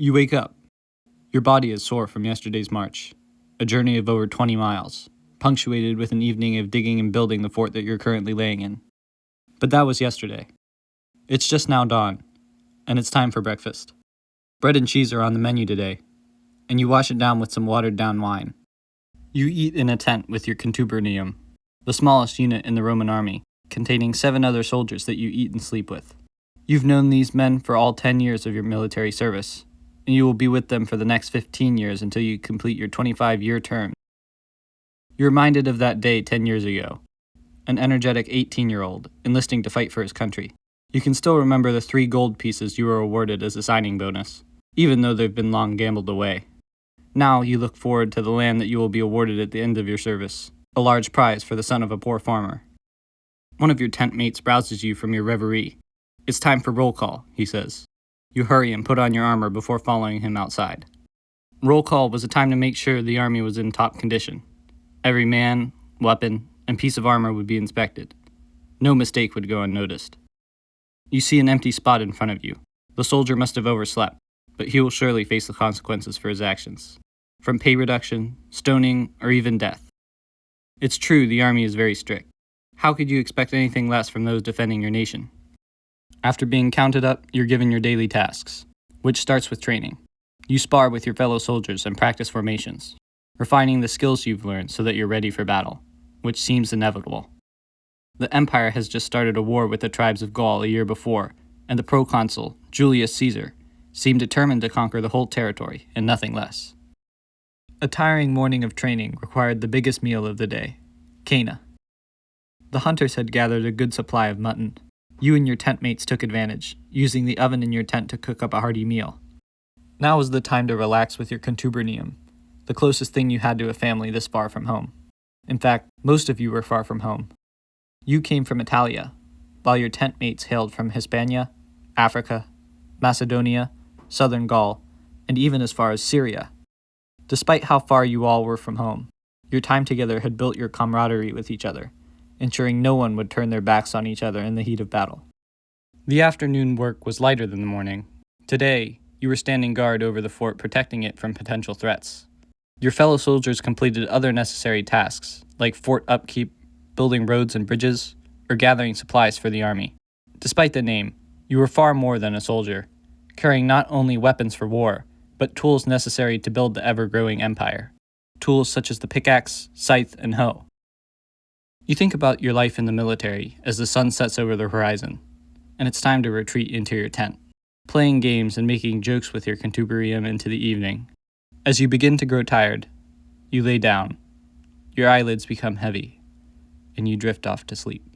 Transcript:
You wake up. Your body is sore from yesterday's march, a journey of over 20 miles, punctuated with an evening of digging and building the fort that you're currently laying in. But that was yesterday. It's just now dawn, and it's time for breakfast. Bread and cheese are on the menu today, and you wash it down with some watered-down wine. You eat in a tent with your contubernium, the smallest unit in the Roman army, containing 7 other soldiers that you eat and sleep with. You've known these men for all 10 years of your military service, and you will be with them for the next 15 years until you complete your 25-year term. You're reminded of that day 10 years ago, an energetic 18-year-old enlisting to fight for his country. You can still remember the 3 gold pieces you were awarded as a signing bonus, even though they've been long gambled away. Now you look forward to the land that you will be awarded at the end of your service, a large prize for the son of a poor farmer. One of your tent mates rouses you from your reverie. "It's time for roll call," he says. You hurry and put on your armor before following him outside. Roll call was a time to make sure the army was in top condition. Every man, weapon, and piece of armor would be inspected. No mistake would go unnoticed. You see an empty spot in front of you. The soldier must have overslept, but he will surely face the consequences for his actions, from pay reduction, stoning, or even death. It's true the army is very strict. How could you expect anything less from those defending your nation? After being counted up, you're given your daily tasks, which starts with training. You spar with your fellow soldiers and practice formations, refining the skills you've learned so that you're ready for battle, which seems inevitable. The Empire has just started a war with the tribes of Gaul a year before, and the proconsul, Julius Caesar, seemed determined to conquer the whole territory and nothing less. A tiring morning of training required the biggest meal of the day, cana. The hunters had gathered a good supply of mutton. You and your tent mates took advantage, using the oven in your tent to cook up a hearty meal. Now was the time to relax with your contubernium, the closest thing you had to a family this far from home. In fact, most of you were far from home. You came from Italia, while your tent mates hailed from Hispania, Africa, Macedonia, southern Gaul, and even as far as Syria. Despite how far you all were from home, your time together had built your camaraderie with each other, ensuring no one would turn their backs on each other in the heat of battle. The afternoon work was lighter than the morning. Today, you were standing guard over the fort, protecting it from potential threats. Your fellow soldiers completed other necessary tasks, like fort upkeep, building roads and bridges, or gathering supplies for the army. Despite the name, you were far more than a soldier, carrying not only weapons for war, but tools necessary to build the ever-growing empire. Tools such as the pickaxe, scythe, and hoe. You think about your life in the military as the sun sets over the horizon, and it's time to retreat into your tent, playing games and making jokes with your contubernium into the evening. As you begin to grow tired, you lay down, your eyelids become heavy, and you drift off to sleep.